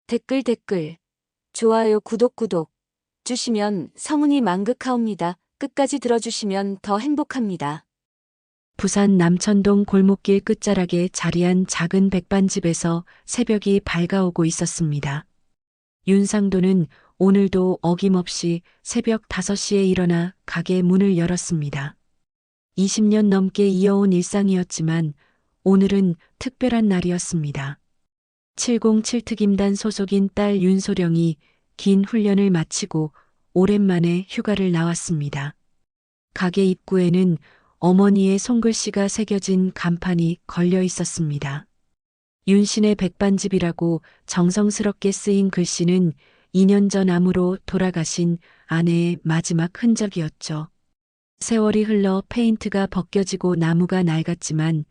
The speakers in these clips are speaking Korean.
댓글, 좋아요, 구독 주시면 성은이 만극하옵니다. 끝까지 들어주시면 더 행복합니다. 부산 남천동 골목길 끝자락에 자리한 작은 백반집에서 새벽이 밝아오고 있었습니다. 윤상도는 오늘도 어김없이 새벽 5시에 일어나 가게 문을 열었습니다. 20년 넘게 이어온 일상이었지만 오늘은 특별한 날이었습니다. 707 특임단 소속인 딸 윤소령이 긴 훈련을 마치고 오랜만에 휴가를 나왔습니다. 가게 입구에는 어머니의 손글씨가 새겨진 간판이 걸려 있었습니다. 윤신의 백반집이라고 정성스럽게 쓰인 글씨는 2년 전 암으로 돌아가신 아내의 마지막 흔적이었죠. 세월이 흘러 페인트가 벗겨지고 나무가 낡았지만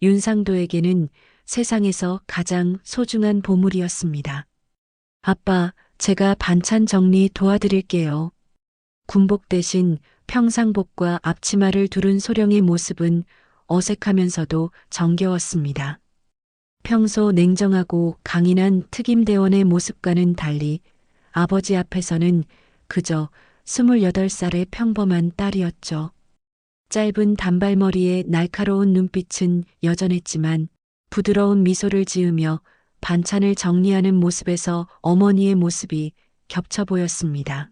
윤상도에게는 세상에서 가장 소중한 보물이었습니다. 아빠, 제가 반찬 정리 도와드릴게요. 군복 대신 평상복과 앞치마를 두른 소령의 모습은 어색하면서도 정겨웠습니다. 평소 냉정하고 강인한 특임대원의 모습과는 달리 아버지 앞에서는 그저 28살의 평범한 딸이었죠. 짧은 단발머리에 날카로운 눈빛은 여전했지만 부드러운 미소를 지으며 반찬을 정리하는 모습에서 어머니의 모습이 겹쳐 보였습니다.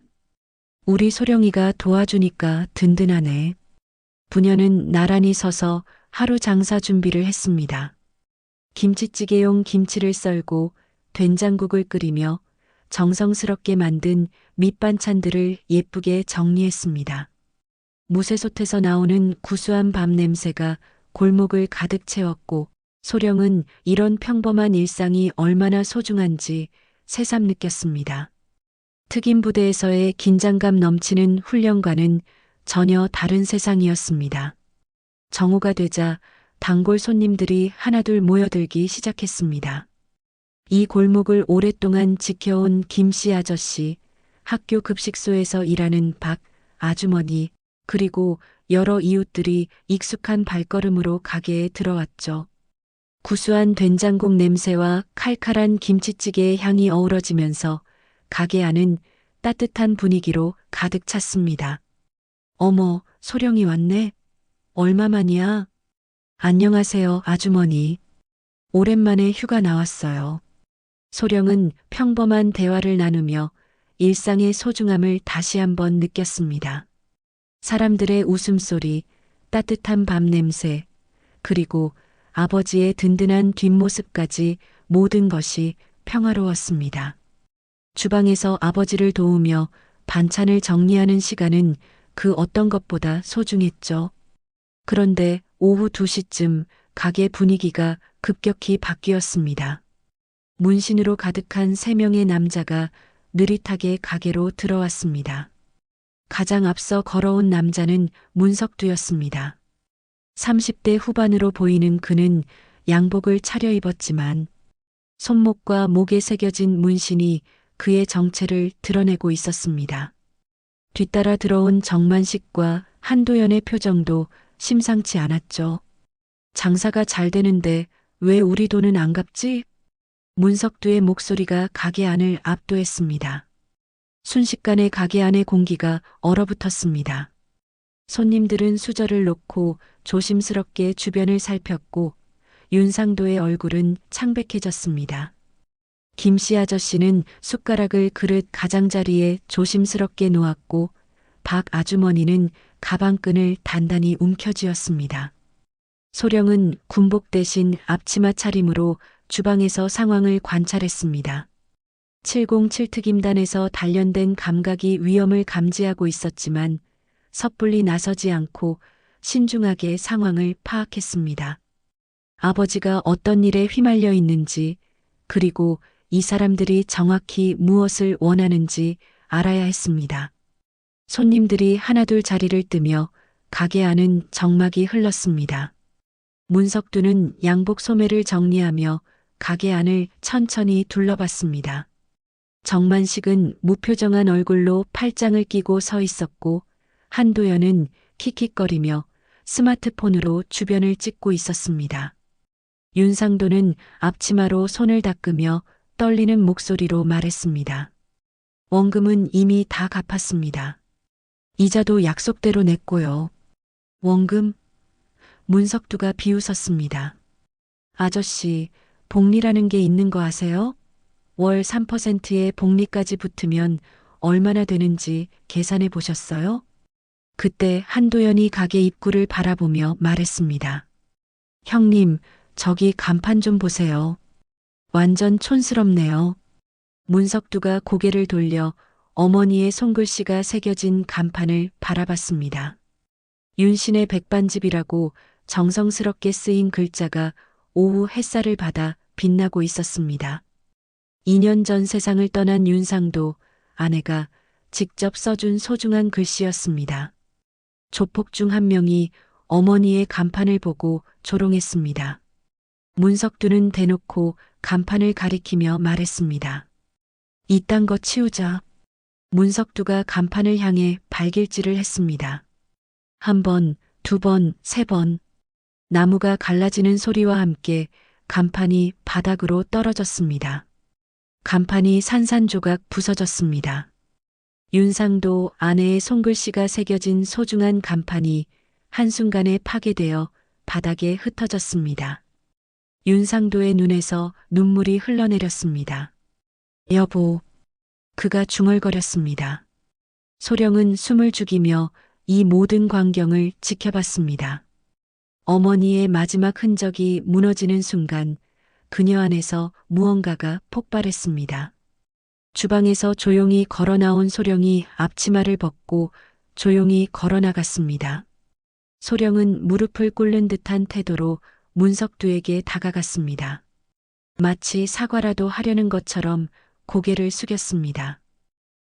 우리 소령이가 도와주니까 든든하네. 부녀는 나란히 서서 하루 장사 준비를 했습니다. 김치찌개용 김치를 썰고 된장국을 끓이며 정성스럽게 만든 밑반찬들을 예쁘게 정리했습니다. 무쇠솥에서 나오는 구수한 밥 냄새가 골목을 가득 채웠고 소령은 이런 평범한 일상이 얼마나 소중한지 새삼 느꼈습니다. 특임부대에서의 긴장감 넘치는 훈련과는 전혀 다른 세상이었습니다. 정오가 되자 단골 손님들이 하나둘 모여들기 시작했습니다. 이 골목을 오랫동안 지켜온 김씨 아저씨, 학교 급식소에서 일하는 박 아주머니, 그리고 여러 이웃들이 익숙한 발걸음으로 가게에 들어왔죠. 구수한 된장국 냄새와 칼칼한 김치찌개의 향이 어우러지면서 가게 안은 따뜻한 분위기로 가득 찼습니다. 어머, 소령이 왔네. 얼마만이야? 안녕하세요, 아주머니. 오랜만에 휴가 나왔어요. 소령은 평범한 대화를 나누며 일상의 소중함을 다시 한번 느꼈습니다. 사람들의 웃음소리, 따뜻한 밥 냄새, 그리고 아버지의 든든한 뒷모습까지 모든 것이 평화로웠습니다. 주방에서 아버지를 도우며 반찬을 정리하는 시간은 그 어떤 것보다 소중했죠. 그런데 오후 2시쯤 가게 분위기가 급격히 바뀌었습니다. 문신으로 가득한 3명의 남자가 느릿하게 가게로 들어왔습니다. 가장 앞서 걸어온 남자는 문석두였습니다. 30대 후반으로 보이는 그는 양복을 차려입었지만 손목과 목에 새겨진 문신이 그의 정체를 드러내고 있었습니다. 뒤따라 들어온 정만식과 한도연의 표정도 심상치 않았죠. 장사가 잘 되는데 왜 우리 돈은 안 갚지? 문석두의 목소리가 가게 안을 압도했습니다. 순식간에 가게 안의 공기가 얼어붙었습니다. 손님들은 수저를 놓고 조심스럽게 주변을 살폈고 윤상도의 얼굴은 창백해졌습니다. 김씨 아저씨는 숟가락을 그릇 가장자리에 조심스럽게 놓았고 박 아주머니는 가방끈을 단단히 움켜쥐었습니다. 소령은 군복 대신 앞치마 차림으로 주방에서 상황을 관찰했습니다. 707 특임단에서 단련된 감각이 위험을 감지하고 있었지만 섣불리 나서지 않고 신중하게 상황을 파악했습니다. 아버지가 어떤 일에 휘말려 있는지, 그리고 이 사람들이 정확히 무엇을 원하는지 알아야 했습니다. 손님들이 하나둘 자리를 뜨며 가게 안은 정막이 흘렀습니다. 문석두는 양복 소매를 정리하며 가게 안을 천천히 둘러봤습니다. 정만식은 무표정한 얼굴로 팔짱을 끼고 서 있었고 한도연은 킥킥거리며 스마트폰으로 주변을 찍고 있었습니다. 윤상도는 앞치마로 손을 닦으며 떨리는 목소리로 말했습니다. 원금은 이미 다 갚았습니다. 이자도 약속대로 냈고요. 원금? 문석두가 비웃었습니다. 아저씨, 복리라는 게 있는 거 아세요? 월 3%의 복리까지 붙으면 얼마나 되는지 계산해 보셨어요? 그때 한도연이 가게 입구를 바라보며 말했습니다. 형님, 저기 간판 좀 보세요. 완전 촌스럽네요. 문석두가 고개를 돌려 어머니의 손글씨가 새겨진 간판을 바라봤습니다. 윤신의 백반집이라고 정성스럽게 쓰인 글자가 오후 햇살을 받아 빛나고 있었습니다. 2년 전 세상을 떠난 윤상도 아내가 직접 써준 소중한 글씨였습니다. 조폭 중 한 명이 어머니의 간판을 보고 조롱했습니다. 문석두는 대놓고 간판을 가리키며 말했습니다. 이딴 거 치우자. 문석두가 간판을 향해 발길질을 했습니다. 한 번, 두 번, 세 번. 나무가 갈라지는 소리와 함께 간판이 바닥으로 떨어졌습니다. 간판이 산산조각 부서졌습니다. 윤상도 아내의 손글씨가 새겨진 소중한 간판이 한순간에 파괴되어 바닥에 흩어졌습니다. 윤상도의 눈에서 눈물이 흘러내렸습니다. 여보, 그가 중얼거렸습니다. 소령은 숨을 죽이며 이 모든 광경을 지켜봤습니다. 어머니의 마지막 흔적이 무너지는 순간 그녀 안에서 무언가가 폭발했습니다. 주방에서 조용히 걸어 나온 소령이 앞치마를 벗고 조용히 걸어 나갔습니다. 소령은 무릎을 꿇는 듯한 태도로 문석두에게 다가갔습니다. 마치 사과라도 하려는 것처럼 고개를 숙였습니다.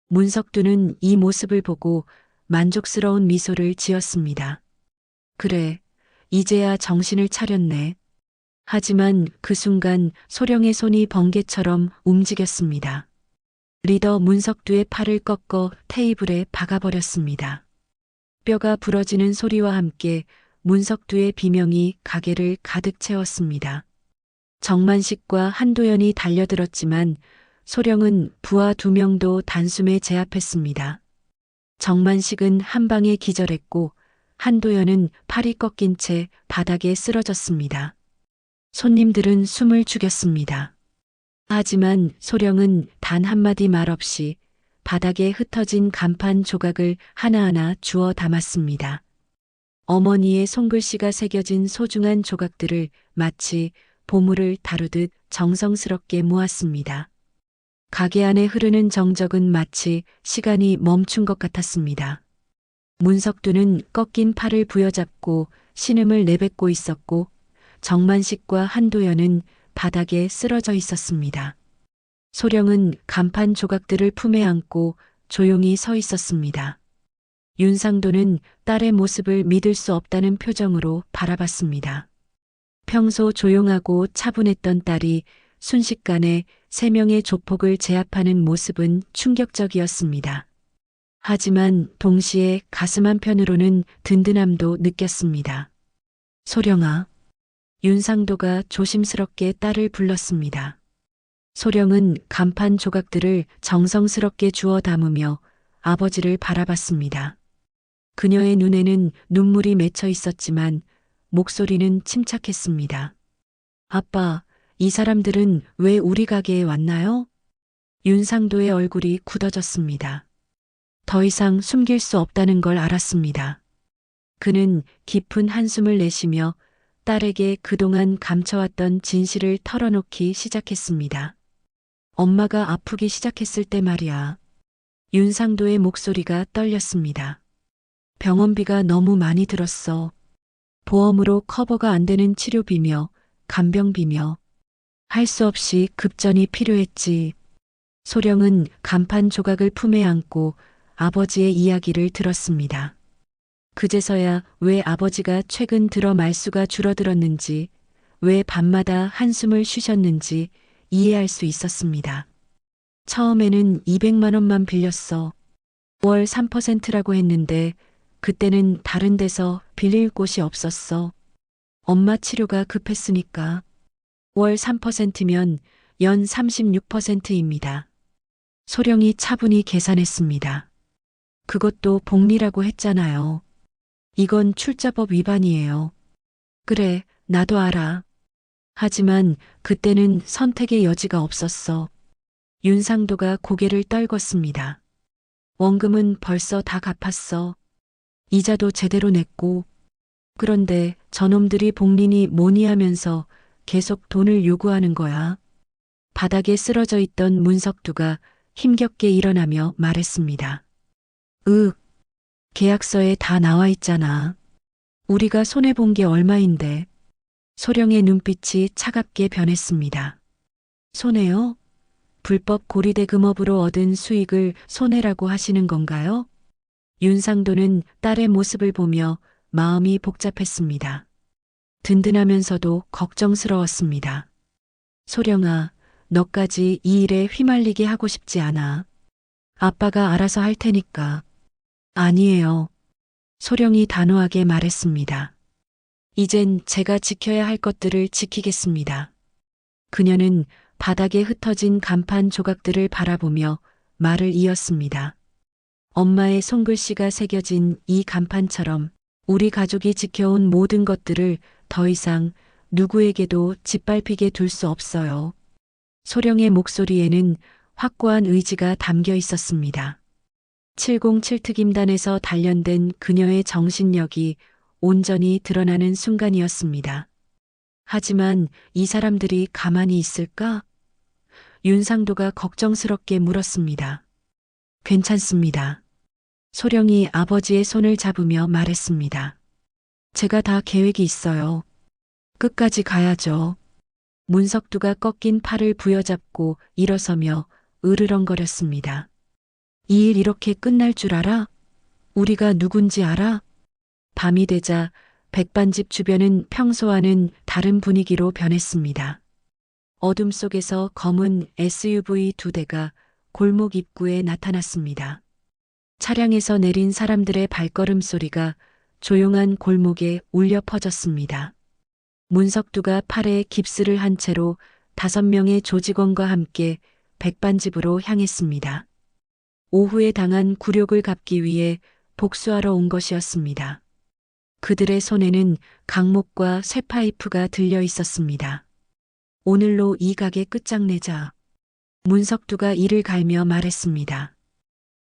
문석두는 이 모습을 보고 만족스러운 미소를 지었습니다. 그래, 이제야 정신을 차렸네. 하지만 그 순간 소령의 손이 번개처럼 움직였습니다. 리더 문석두의 팔을 꺾어 테이블에 박아버렸습니다. 뼈가 부러지는 소리와 함께 문석두의 비명이 가게를 가득 채웠습니다. 정만식과 한도연이 달려들었지만 소령은 부하 2명도 단숨에 제압했습니다. 정만식은 한 방에 기절했고 한도연은 팔이 꺾인 채 바닥에 쓰러졌습니다. 손님들은 숨을 죽였습니다. 하지만 소령은 단 한마디 말 없이 바닥에 흩어진 간판 조각을 하나하나 주워 담았습니다. 어머니의 손글씨가 새겨진 소중한 조각들을 마치 보물을 다루듯 정성스럽게 모았습니다. 가게 안에 흐르는 정적은 마치 시간이 멈춘 것 같았습니다. 문석두는 꺾인 팔을 부여잡고 신음을 내뱉고 있었고 정만식과 한도연은 바닥에 쓰러져 있었습니다. 소령은 간판 조각들을 품에 안고 조용히 서 있었습니다. 윤상도는 딸의 모습을 믿을 수 없다는 표정으로 바라봤습니다. 평소 조용하고 차분했던 딸이 순식간에 3명의 조폭을 제압하는 모습은 충격적이었습니다. 하지만 동시에 가슴 한편으로는 든든함도 느꼈습니다. 소령아. 윤상도가 조심스럽게 딸을 불렀습니다. 소령은 간판 조각들을 정성스럽게 주워 담으며 아버지를 바라봤습니다. 그녀의 눈에는 눈물이 맺혀 있었지만 목소리는 침착했습니다. 아빠, 이 사람들은 왜 우리 가게에 왔나요? 윤상도의 얼굴이 굳어졌습니다. 더 이상 숨길 수 없다는 걸 알았습니다. 그는 깊은 한숨을 내쉬며 딸에게 그동안 감춰왔던 진실을 털어놓기 시작했습니다. 엄마가 아프기 시작했을 때 말이야. 윤상도의 목소리가 떨렸습니다. 병원비가 너무 많이 들었어. 보험으로 커버가 안 되는 치료비며 간병비며 할 수 없이 급전이 필요했지. 소령은 간판 조각을 품에 안고 아버지의 이야기를 들었습니다. 그제서야 왜 아버지가 최근 들어 말수가 줄어들었는지, 왜 밤마다 한숨을 쉬셨는지 이해할 수 있었습니다. 처음에는 200만 원만 빌렸어. 월 3%라고 했는데 그때는 다른 데서 빌릴 곳이 없었어. 엄마 치료가 급했으니까. 월 3%면 연 36%입니다. 소령이 차분히 계산했습니다. 그것도 복리라고 했잖아요. 이건 출자법 위반이에요. 그래, 나도 알아. 하지만 그때는 선택의 여지가 없었어. 윤상도가 고개를 떨궜습니다. 원금은 벌써 다 갚았어. 이자도 제대로 냈고. 그런데 저놈들이 복리니 뭐니 하면서 계속 돈을 요구하는 거야. 바닥에 쓰러져 있던 문석두가 힘겹게 일어나며 말했습니다. 계약서에 다 나와 있잖아. 우리가 손해본 게 얼마인데. 소령의 눈빛이 차갑게 변했습니다. 손해요? 불법 고리대금업으로 얻은 수익을 손해라고 하시는 건가요? 윤상도는 딸의 모습을 보며 마음이 복잡했습니다. 든든하면서도 걱정스러웠습니다. 소령아, 너까지 이 일에 휘말리게 하고 싶지 않아. 아빠가 알아서 할 테니까. 아니에요. 소령이 단호하게 말했습니다. 이젠 제가 지켜야 할 것들을 지키겠습니다. 그녀는 바닥에 흩어진 간판 조각들을 바라보며 말을 이었습니다. 엄마의 손글씨가 새겨진 이 간판처럼 우리 가족이 지켜온 모든 것들을 더 이상 누구에게도 짓밟히게 둘 수 없어요. 소령의 목소리에는 확고한 의지가 담겨 있었습니다. 707특임단에서 단련된 그녀의 정신력이 온전히 드러나는 순간이었습니다. 하지만 이 사람들이 가만히 있을까? 윤상도가 걱정스럽게 물었습니다. 괜찮습니다. 소령이 아버지의 손을 잡으며 말했습니다. 제가 다 계획이 있어요. 끝까지 가야죠. 문석두가 꺾인 팔을 부여잡고 일어서며 으르렁거렸습니다. 이 일 이렇게 끝날 줄 알아? 우리가 누군지 알아? 밤이 되자 백반집 주변은 평소와는 다른 분위기로 변했습니다. 어둠 속에서 검은 SUV 2대가 골목 입구에 나타났습니다. 차량에서 내린 사람들의 발걸음 소리가 조용한 골목에 울려 퍼졌습니다. 문석두가 팔에 깁스를 한 채로 5명의 조직원과 함께 백반집으로 향했습니다. 오후에 당한 굴욕을 갚기 위해 복수하러 온 것이었습니다. 그들의 손에는 강목과 쇠파이프가 들려 있었습니다. 오늘로 이 가게 끝장내자. 문석두가 이를 갈며 말했습니다.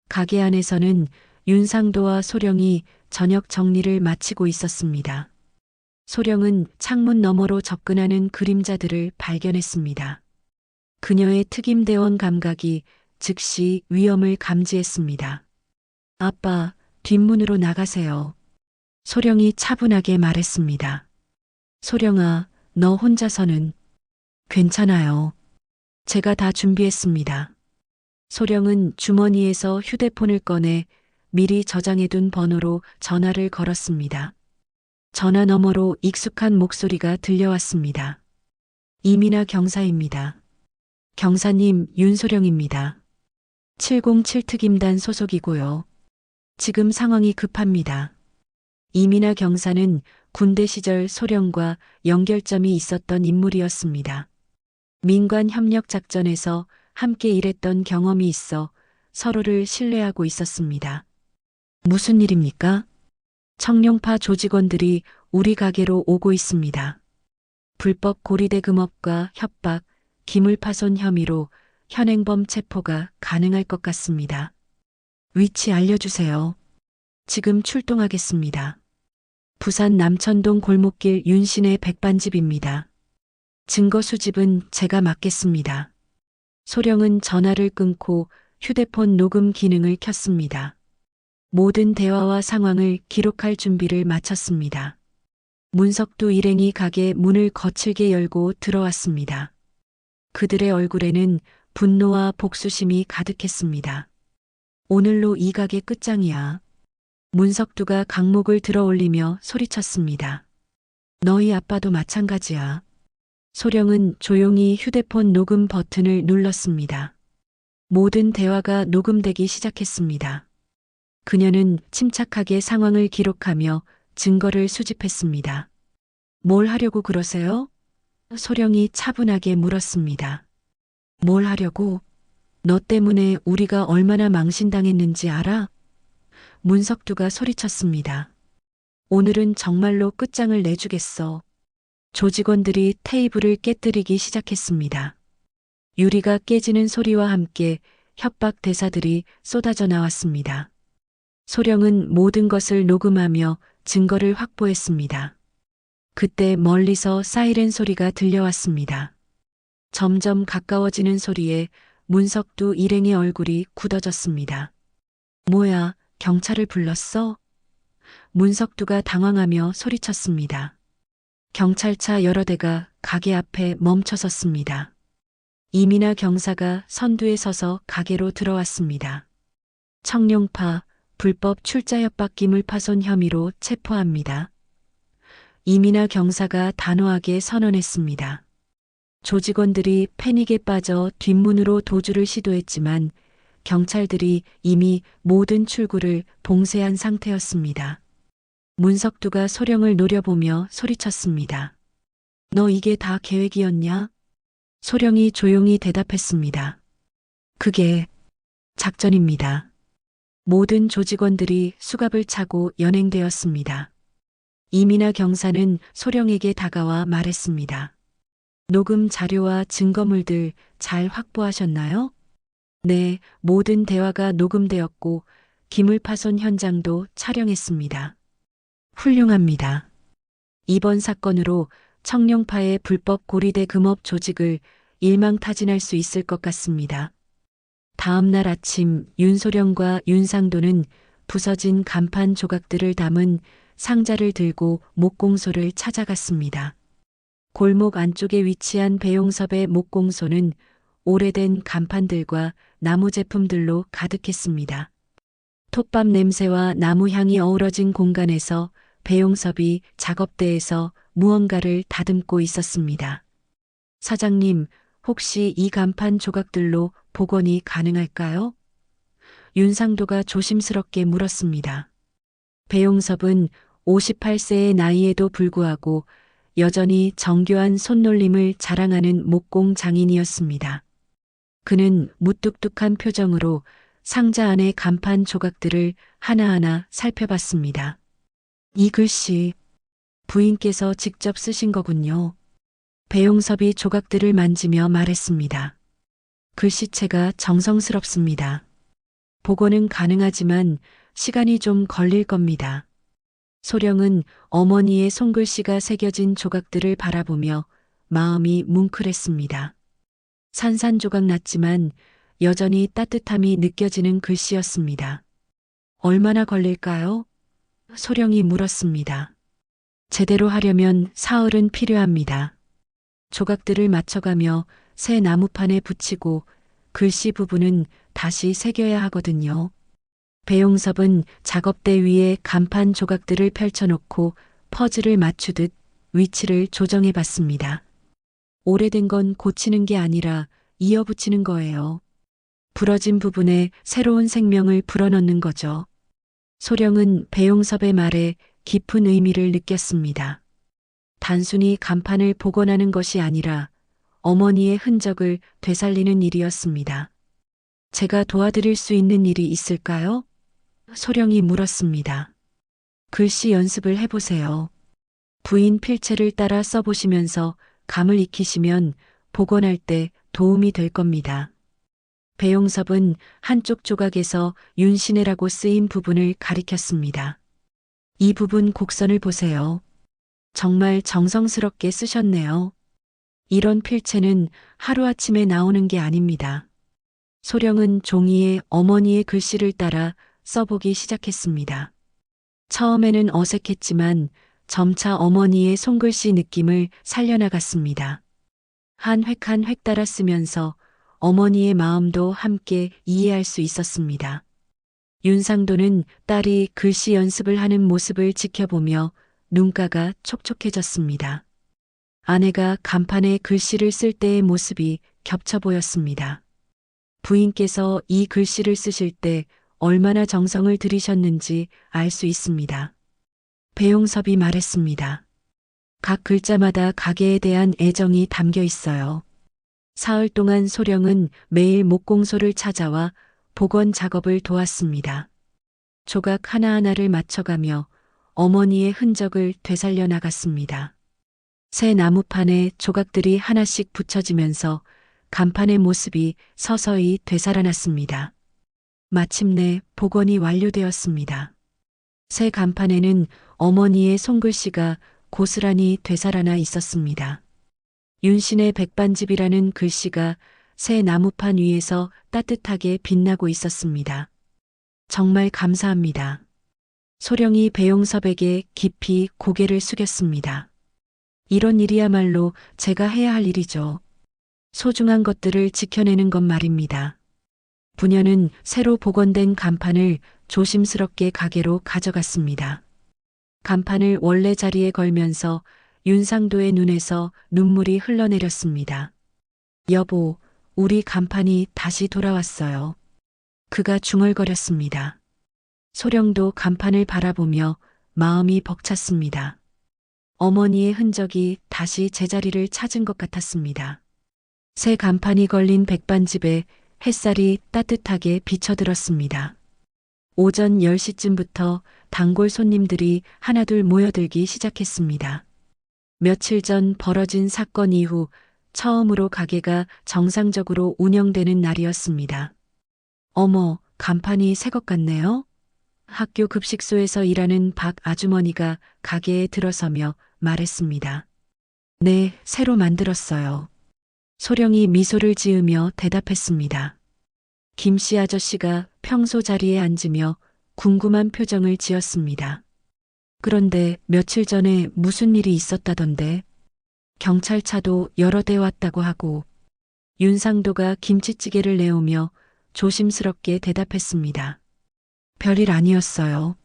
가게 안에서는 윤상도와 소령이 저녁 정리를 마치고 있었습니다. 소령은 창문 너머로 접근하는 그림자들을 발견했습니다. 그녀의 특임대원 감각이 즉시 위험을 감지했습니다. 아빠, 뒷문으로 나가세요. 소령이 차분하게 말했습니다. 소령아, 너 혼자서는 괜찮아요. 제가 다 준비했습니다. 소령은 주머니에서 휴대폰을 꺼내 미리 저장해둔 번호로 전화를 걸었습니다. 전화 너머로 익숙한 목소리가 들려왔습니다. 이민아 경사입니다. 경사님, 윤소령입니다. 707특임단 소속이고요. 지금 상황이 급합니다. 이민아 경사는 군대 시절 소령과 연결점이 있었던 인물이었습니다. 민관 협력 작전에서 함께 일했던 경험이 있어 서로를 신뢰하고 있었습니다. 무슨 일입니까? 청룡파 조직원들이 우리 가게로 오고 있습니다. 불법 고리대금업과 협박, 기물파손 혐의로 현행범 체포가 가능할 것 같습니다. 위치 알려주세요. 지금 출동하겠습니다. 부산 남천동 골목길 윤신의 백반집입니다. 증거 수집은 제가 맡겠습니다. 소령은 전화를 끊고 휴대폰 녹음 기능을 켰습니다. 모든 대화와 상황을 기록할 준비를 마쳤습니다. 문석두 일행이 가게 문을 거칠게 열고 들어왔습니다. 그들의 얼굴에는 분노와 복수심이 가득했습니다. 오늘로 이 가게 끝장이야. 문석두가 강목을 들어 올리며 소리쳤습니다. 너희 아빠도 마찬가지야. 소령은 조용히 휴대폰 녹음 버튼을 눌렀습니다. 모든 대화가 녹음되기 시작했습니다. 그녀는 침착하게 상황을 기록하며 증거를 수집했습니다. 뭘 하려고 그러세요? 소령이 차분하게 물었습니다. 뭘 하려고? 너 때문에 우리가 얼마나 망신당했는지 알아? 문석두가 소리쳤습니다. 오늘은 정말로 끝장을 내주겠어. 조직원들이 테이블을 깨뜨리기 시작했습니다. 유리가 깨지는 소리와 함께 협박 대사들이 쏟아져 나왔습니다. 소령은 모든 것을 녹음하며 증거를 확보했습니다. 그때 멀리서 사이렌 소리가 들려왔습니다. 점점 가까워지는 소리에 문석두 일행의 얼굴이 굳어졌습니다. 뭐야, 경찰을 불렀어? 문석두가 당황하며 소리쳤습니다. 경찰차 여러 대가 가게 앞에 멈춰섰습니다. 이민아 경사가 선두에 서서 가게로 들어왔습니다. 청룡파 불법 출자 협박 기물 파손 혐의로 체포합니다. 이민아 경사가 단호하게 선언했습니다. 조직원들이 패닉에 빠져 뒷문으로 도주를 시도했지만 경찰들이 이미 모든 출구를 봉쇄한 상태였습니다. 문석두가 소령을 노려보며 소리쳤습니다. 너 이게 다 계획이었냐? 소령이 조용히 대답했습니다. 그게 작전입니다. 모든 조직원들이 수갑을 차고 연행되었습니다. 이민아 경사는 소령에게 다가와 말했습니다. 녹음 자료와 증거물들 잘 확보하셨나요? 네, 모든 대화가 녹음되었고 기물 파손 현장도 촬영했습니다. 훌륭합니다. 이번 사건으로 청룡파의 불법 고리대 금업 조직을 일망타진할 수 있을 것 같습니다. 다음 날 아침 윤소령과 윤상도는 부서진 간판 조각들을 담은 상자를 들고 목공소를 찾아갔습니다. 골목 안쪽에 위치한 배용섭의 목공소는 오래된 간판들과 나무 제품들로 가득했습니다. 톱밥 냄새와 나무 향이 어우러진 공간에서 배용섭이 작업대에서 무언가를 다듬고 있었습니다. 사장님, 혹시 이 간판 조각들로 복원이 가능할까요? 윤상도가 조심스럽게 물었습니다. 배용섭은 58세의 나이에도 불구하고 여전히 정교한 손놀림을 자랑하는 목공 장인이었습니다. 그는 무뚝뚝한 표정으로 상자 안의 간판 조각들을 하나하나 살펴봤습니다. 이 글씨, 부인께서 직접 쓰신 거군요. 배용섭이 조각들을 만지며 말했습니다. 글씨체가 정성스럽습니다. 복원은 가능하지만 시간이 좀 걸릴 겁니다. 소령은 어머니의 손글씨가 새겨진 조각들을 바라보며 마음이 뭉클했습니다. 산산조각 났지만 여전히 따뜻함이 느껴지는 글씨였습니다. 얼마나 걸릴까요? 소령이 물었습니다. 제대로 하려면 사흘은 필요합니다. 조각들을 맞춰가며 새 나무판에 붙이고 글씨 부분은 다시 새겨야 하거든요. 배용섭은 작업대 위에 간판 조각들을 펼쳐놓고 퍼즐을 맞추듯 위치를 조정해 봤습니다. 오래된 건 고치는 게 아니라 이어붙이는 거예요. 부러진 부분에 새로운 생명을 불어넣는 거죠. 소령은 배용섭의 말에 깊은 의미를 느꼈습니다. 단순히 간판을 복원하는 것이 아니라 어머니의 흔적을 되살리는 일이었습니다. 제가 도와드릴 수 있는 일이 있을까요? 소령이 물었습니다. 글씨 연습을 해보세요. 부인 필체를 따라 써보시면서 감을 익히시면 복원할 때 도움이 될 겁니다. 배용섭은 한쪽 조각에서 윤신혜라고 쓰인 부분을 가리켰습니다. 이 부분 곡선을 보세요. 정말 정성스럽게 쓰셨네요. 이런 필체는 하루아침에 나오는 게 아닙니다. 소령은 종이에 어머니의 글씨를 따라 써보기 시작했습니다. 처음에는 어색했지만 점차 어머니의 손글씨 느낌을 살려나갔습니다. 한 획 한 획 따라 쓰면서 어머니의 마음도 함께 이해할 수 있었습니다. 윤상도는 딸이 글씨 연습을 하는 모습을 지켜보며 눈가가 촉촉해졌습니다. 아내가 간판에 글씨를 쓸 때의 모습이 겹쳐 보였습니다. 부인께서 이 글씨를 쓰실 때 얼마나 정성을 들이셨는지 알 수 있습니다. 배용섭이 말했습니다. 각 글자마다 가게에 대한 애정이 담겨 있어요. 사흘 동안 소령은 매일 목공소를 찾아와 복원 작업을 도왔습니다. 조각 하나하나를 맞춰가며 어머니의 흔적을 되살려 나갔습니다. 새 나무판에 조각들이 하나씩 붙여지면서 간판의 모습이 서서히 되살아났습니다. 마침내 복원이 완료되었습니다. 새 간판에는 어머니의 손글씨가 고스란히 되살아나 있었습니다. 윤신의 백반집이라는 글씨가 새 나무판 위에서 따뜻하게 빛나고 있었습니다. 정말 감사합니다. 소령이 배용섭에게 깊이 고개를 숙였습니다. 이런 일이야말로 제가 해야 할 일이죠. 소중한 것들을 지켜내는 것 말입니다. 부녀는 새로 복원된 간판을 조심스럽게 가게로 가져갔습니다. 간판을 원래 자리에 걸면서 윤상도의 눈에서 눈물이 흘러내렸습니다. 여보, 우리 간판이 다시 돌아왔어요. 그가 중얼거렸습니다. 소령도 간판을 바라보며 마음이 벅찼습니다. 어머니의 흔적이 다시 제자리를 찾은 것 같았습니다. 새 간판이 걸린 백반집에 햇살이 따뜻하게 비쳐들었습니다. 오전 10시쯤부터 단골 손님들이 하나둘 모여들기 시작했습니다. 며칠 전 벌어진 사건 이후 처음으로 가게가 정상적으로 운영되는 날이었습니다. 어머, 간판이 새 것 같네요. 학교 급식소에서 일하는 박 아주머니가 가게에 들어서며 말했습니다. 네, 새로 만들었어요. 소령이 미소를 지으며 대답했습니다. 김씨 아저씨가 평소 자리에 앉으며 궁금한 표정을 지었습니다. 그런데 며칠 전에 무슨 일이 있었다던데 경찰차도 여러 대 왔다고 하고 윤상도가 김치찌개를 내오며 조심스럽게 대답했습니다. 별일 아니었어요.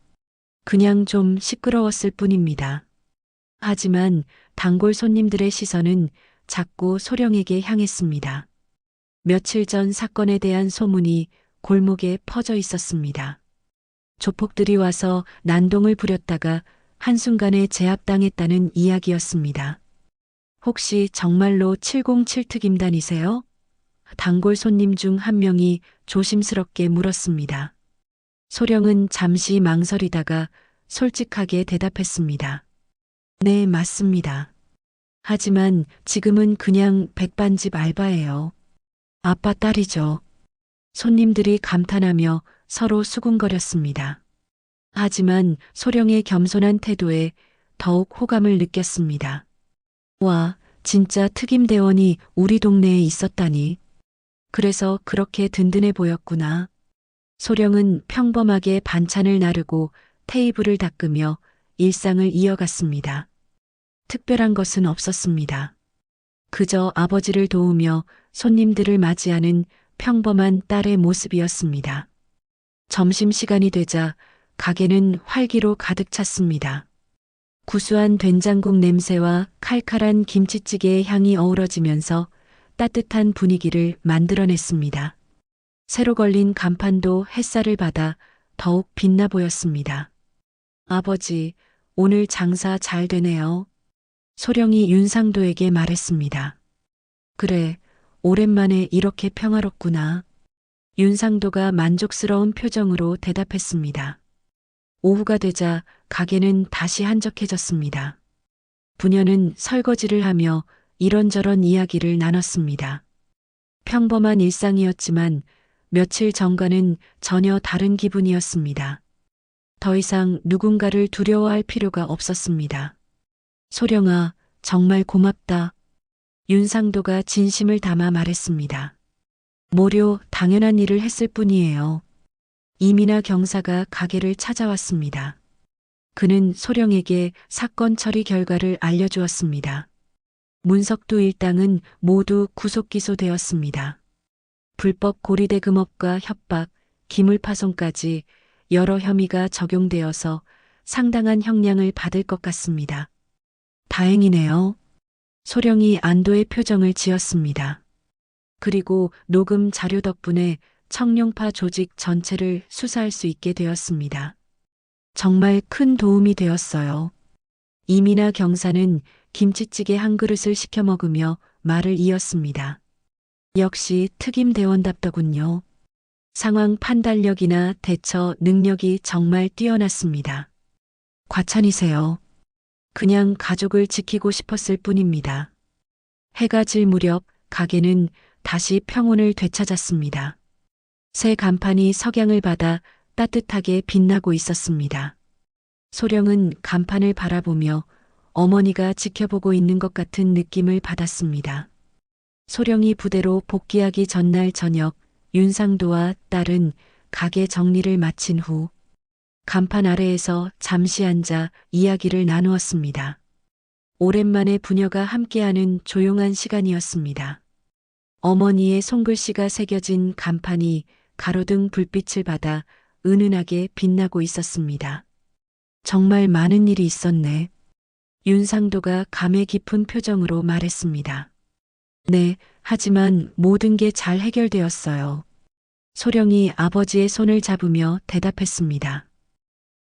그냥 좀 시끄러웠을 뿐입니다. 하지만 단골 손님들의 시선은 자꾸 소령에게 향했습니다. 며칠 전 사건에 대한 소문이 골목에 퍼져 있었습니다. 조폭들이 와서 난동을 부렸다가 한순간에 제압당했다는 이야기였습니다. 혹시 정말로 707 특임단이세요? 단골 손님 중 한 명이 조심스럽게 물었습니다. 소령은 잠시 망설이다가 솔직하게 대답했습니다. 네, 맞습니다. 하지만 지금은 그냥 백반집 알바예요. 아빠 딸이죠. 손님들이 감탄하며 서로 수군거렸습니다. 하지만 소령의 겸손한 태도에 더욱 호감을 느꼈습니다. 와, 진짜 특임대원이 우리 동네에 있었다니. 그래서 그렇게 든든해 보였구나. 소령은 평범하게 반찬을 나르고 테이블을 닦으며 일상을 이어갔습니다. 특별한 것은 없었습니다. 그저 아버지를 도우며 손님들을 맞이하는 평범한 딸의 모습이었습니다. 점심시간이 되자 가게는 활기로 가득 찼습니다. 구수한 된장국 냄새와 칼칼한 김치찌개의 향이 어우러지면서 따뜻한 분위기를 만들어냈습니다. 새로 걸린 간판도 햇살을 받아 더욱 빛나 보였습니다. 아버지, 오늘 장사 잘 되네요. 소령이 윤상도에게 말했습니다. 그래, 오랜만에 이렇게 평화롭구나. 윤상도가 만족스러운 표정으로 대답했습니다. 오후가 되자 가게는 다시 한적해졌습니다. 부녀는 설거지를 하며 이런저런 이야기를 나눴습니다. 평범한 일상이었지만 며칠 전과는 전혀 다른 기분이었습니다. 더 이상 누군가를 두려워할 필요가 없었습니다. 소령아, 정말 고맙다. 윤상도가 진심을 담아 말했습니다. 모료 당연한 일을 했을 뿐이에요. 이민아 경사가 가게를 찾아왔습니다. 그는 소령에게 사건 처리 결과를 알려주었습니다. 문석두 일당은 모두 구속 기소되었습니다. 불법 고리대금업과 협박, 기물파손까지 여러 혐의가 적용되어서 상당한 형량을 받을 것 같습니다. 다행이네요. 소령이 안도의 표정을 지었습니다. 그리고 녹음 자료 덕분에 청룡파 조직 전체를 수사할 수 있게 되었습니다. 정말 큰 도움이 되었어요. 이민아 경사는 김치찌개 한 그릇을 시켜 먹으며 말을 이었습니다. 역시 특임 대원답더군요. 상황 판단력이나 대처 능력이 정말 뛰어났습니다. 과찬이세요. 그냥 가족을 지키고 싶었을 뿐입니다. 해가 질 무렵 가게는 다시 평온을 되찾았습니다. 새 간판이 석양을 받아 따뜻하게 빛나고 있었습니다. 소령은 간판을 바라보며 어머니가 지켜보고 있는 것 같은 느낌을 받았습니다. 소령이 부대로 복귀하기 전날 저녁 윤상도와 딸은 가게 정리를 마친 후 간판 아래에서 잠시 앉아 이야기를 나누었습니다. 오랜만에 부녀가 함께하는 조용한 시간이었습니다. 어머니의 손글씨가 새겨진 간판이 가로등 불빛을 받아 은은하게 빛나고 있었습니다. 정말 많은 일이 있었네. 윤상도가 감회 깊은 표정으로 말했습니다. 네, 하지만 모든 게 잘 해결되었어요. 소령이 아버지의 손을 잡으며 대답했습니다.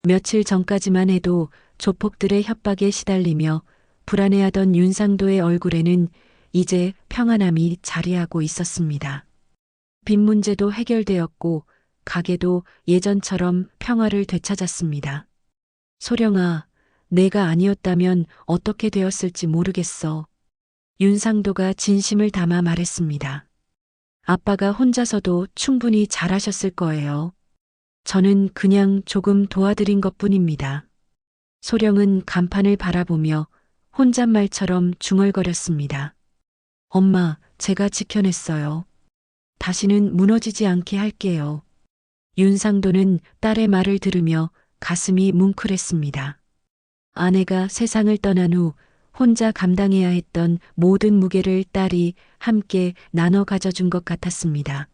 며칠 전까지만 해도 조폭들의 협박에 시달리며 불안해하던 윤상도의 얼굴에는 이제 평안함이 자리하고 있었습니다. 빚 문제도 해결되었고 가게도 예전처럼 평화를 되찾았습니다. 소령아, 내가 아니었다면 어떻게 되었을지 모르겠어. 윤상도가 진심을 담아 말했습니다. 아빠가 혼자서도 충분히 잘하셨을 거예요. 저는 그냥 조금 도와드린 것뿐입니다. 소령은 간판을 바라보며 혼잣말처럼 중얼거렸습니다. 엄마, 제가 지켜냈어요. 다시는 무너지지 않게 할게요. 윤상도는 딸의 말을 들으며 가슴이 뭉클했습니다. 아내가 세상을 떠난 후 혼자 감당해야 했던 모든 무게를 딸이 함께 나눠 가져준 것 같았습니다.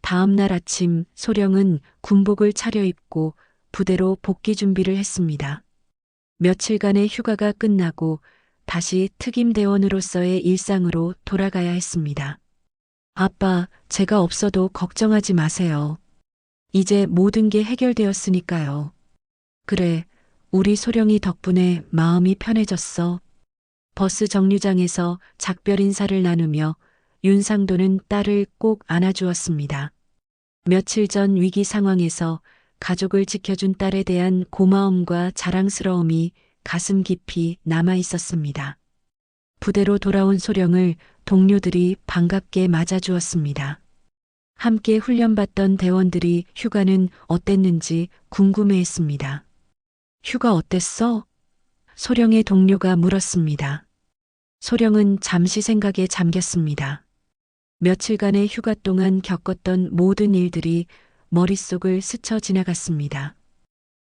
다음 날 아침 소령은 군복을 차려입고 부대로 복귀 준비를 했습니다. 며칠간의 휴가가 끝나고 다시 특임 대원으로서의 일상으로 돌아가야 했습니다. 아빠, 제가 없어도 걱정하지 마세요. 이제 모든 게 해결되었으니까요. 그래, 우리 소령이 덕분에 마음이 편해졌어. 버스 정류장에서 작별 인사를 나누며 윤상도는 딸을 꼭 안아주었습니다. 며칠 전 위기 상황에서 가족을 지켜준 딸에 대한 고마움과 자랑스러움이 가슴 깊이 남아 있었습니다. 부대로 돌아온 소령을 동료들이 반갑게 맞아주었습니다. 함께 훈련받던 대원들이 휴가는 어땠는지 궁금해했습니다. 휴가 어땠어? 소령의 동료가 물었습니다. 소령은 잠시 생각에 잠겼습니다. 며칠간의 휴가 동안 겪었던 모든 일들이 머릿속을 스쳐 지나갔습니다.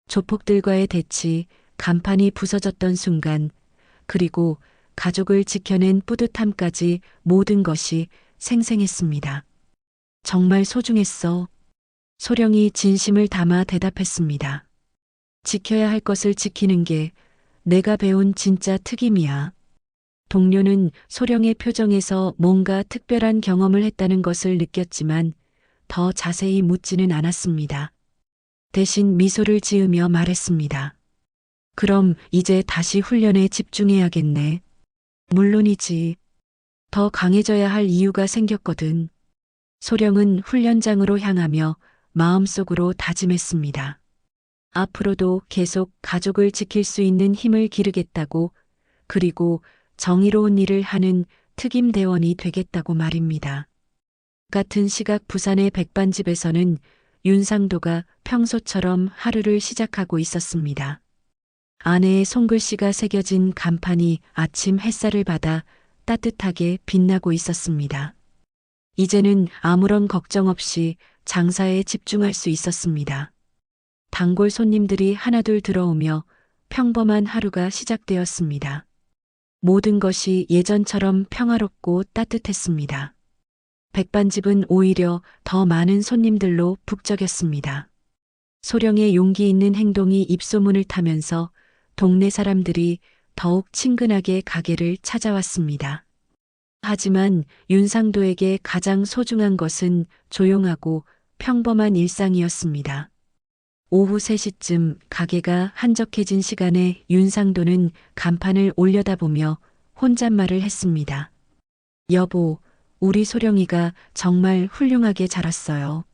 조폭들과의 대치, 간판이 부서졌던 순간, 그리고 가족을 지켜낸 뿌듯함까지 모든 것이 생생했습니다. 정말 소중했어. 소령이 진심을 담아 대답했습니다. 지켜야 할 것을 지키는 게 내가 배운 진짜 특임이야. 동료는 소령의 표정에서 뭔가 특별한 경험을 했다는 것을 느꼈지만 더 자세히 묻지는 않았습니다. 대신 미소를 지으며 말했습니다. 그럼 이제 다시 훈련에 집중해야겠네. 물론이지. 더 강해져야 할 이유가 생겼거든. 소령은 훈련장으로 향하며 마음속으로 다짐했습니다. 앞으로도 계속 가족을 지킬 수 있는 힘을 기르겠다고, 그리고 정의로운 일을 하는 특임 대원이 되겠다고 말입니다. 같은 시각 부산의 백반집에서는 윤상도가 평소처럼 하루를 시작하고 있었습니다. 아내의 손글씨가 새겨진 간판이 아침 햇살을 받아 따뜻하게 빛나고 있었습니다. 이제는 아무런 걱정 없이 장사에 집중할 수 있었습니다. 단골 손님들이 하나둘 들어오며 평범한 하루가 시작되었습니다. 모든 것이 예전처럼 평화롭고 따뜻했습니다. 백반집은 오히려 더 많은 손님들로 북적였습니다. 소령의 용기 있는 행동이 입소문을 타면서 동네 사람들이 더욱 친근하게 가게를 찾아왔습니다. 하지만 윤상도에게 가장 소중한 것은 조용하고 평범한 일상이었습니다. 오후 3시쯤 가게가 한적해진 시간에 윤상도는 간판을 올려다보며 혼잣말을 했습니다. 여보, 우리 소령이가 정말 훌륭하게 자랐어요.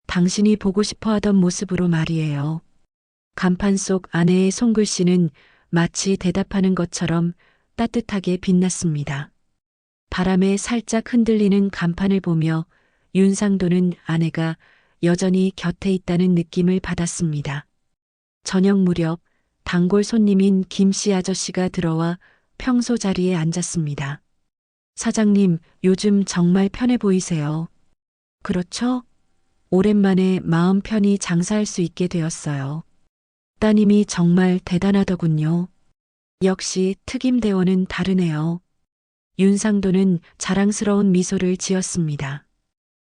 당신이 보고 싶어 하던 모습으로 말이에요. 간판 속 아내의 손글씨는 마치 대답하는 것처럼 따뜻하게 빛났습니다. 바람에 살짝 흔들리는 간판을 보며 윤상도는 아내가 여전히 곁에 있다는 느낌을 받았습니다. 저녁 무렵 단골 손님인 김씨 아저씨가 들어와 평소 자리에 앉았습니다. 사장님, 요즘 정말 편해 보이세요. 그렇죠? 오랜만에 마음 편히 장사할 수 있게 되었어요. 따님이 정말 대단하더군요. 역시 특임대원은 다르네요. 윤상도는 자랑스러운 미소를 지었습니다.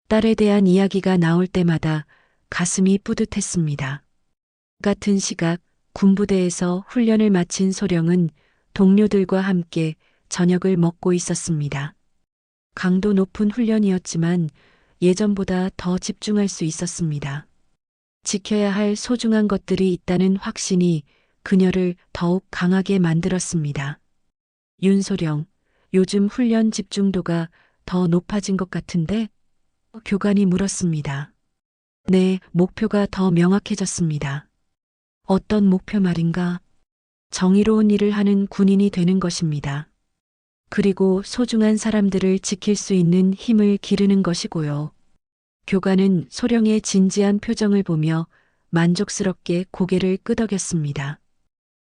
딸에 대한 이야기가 나올 때마다 가슴이 뿌듯했습니다. 같은 시각 군부대에서 훈련을 마친 소령은 동료들과 함께 저녁을 먹고 있었습니다. 강도 높은 훈련이었지만 예전보다 더 집중할 수 있었습니다. 지켜야 할 소중한 것들이 있다는 확신이 그녀를 더욱 강하게 만들었습니다. 윤소령, 요즘 훈련 집중도가 더 높아진 것 같은데? 교관이 물었습니다. 네, 목표가 더 명확해졌습니다. 어떤 목표 말인가? 정의로운 일을 하는 군인이 되는 것입니다. 그리고 소중한 사람들을 지킬 수 있는 힘을 기르는 것이고요. 교관은 소령의 진지한 표정을 보며 만족스럽게 고개를 끄덕였습니다.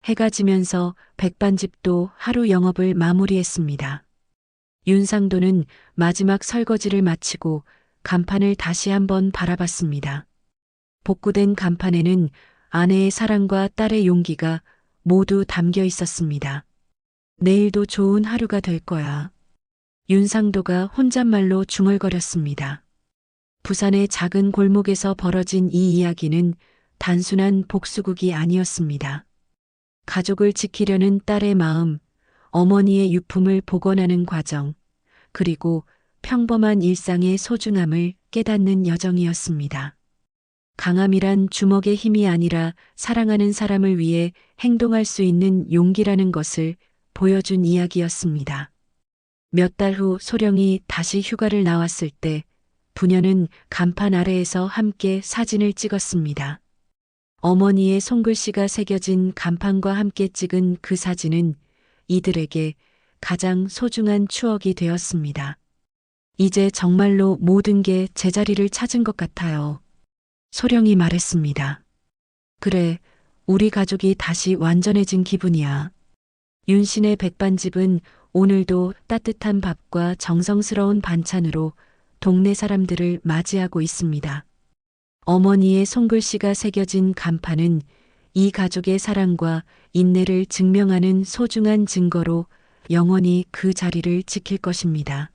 해가 지면서 백반집도 하루 영업을 마무리했습니다. 윤상도는 마지막 설거지를 마치고 간판을 다시 한번 바라봤습니다. 복구된 간판에는 아내의 사랑과 딸의 용기가 모두 담겨 있었습니다. 내일도 좋은 하루가 될 거야. 윤상도가 혼잣말로 중얼거렸습니다. 부산의 작은 골목에서 벌어진 이 이야기는 단순한 복수극이 아니었습니다. 가족을 지키려는 딸의 마음, 어머니의 유품을 복원하는 과정, 그리고 평범한 일상의 소중함을 깨닫는 여정이었습니다. 강함이란 주먹의 힘이 아니라 사랑하는 사람을 위해 행동할 수 있는 용기라는 것을 보여준 이야기였습니다. 몇 달 후 소령이 다시 휴가를 나왔을 때 부녀는 간판 아래에서 함께 사진을 찍었습니다. 어머니의 손글씨가 새겨진 간판과 함께 찍은 그 사진은 이들에게 가장 소중한 추억이 되었습니다. 이제 정말로 모든 게 제자리를 찾은 것 같아요. 소령이 말했습니다. 그래, 우리 가족이 다시 완전해진 기분이야. 윤신의 백반집은 오늘도 따뜻한 밥과 정성스러운 반찬으로 동네 사람들을 맞이하고 있습니다. 어머니의 손글씨가 새겨진 간판은 이 가족의 사랑과 인내를 증명하는 소중한 증거로 영원히 그 자리를 지킬 것입니다.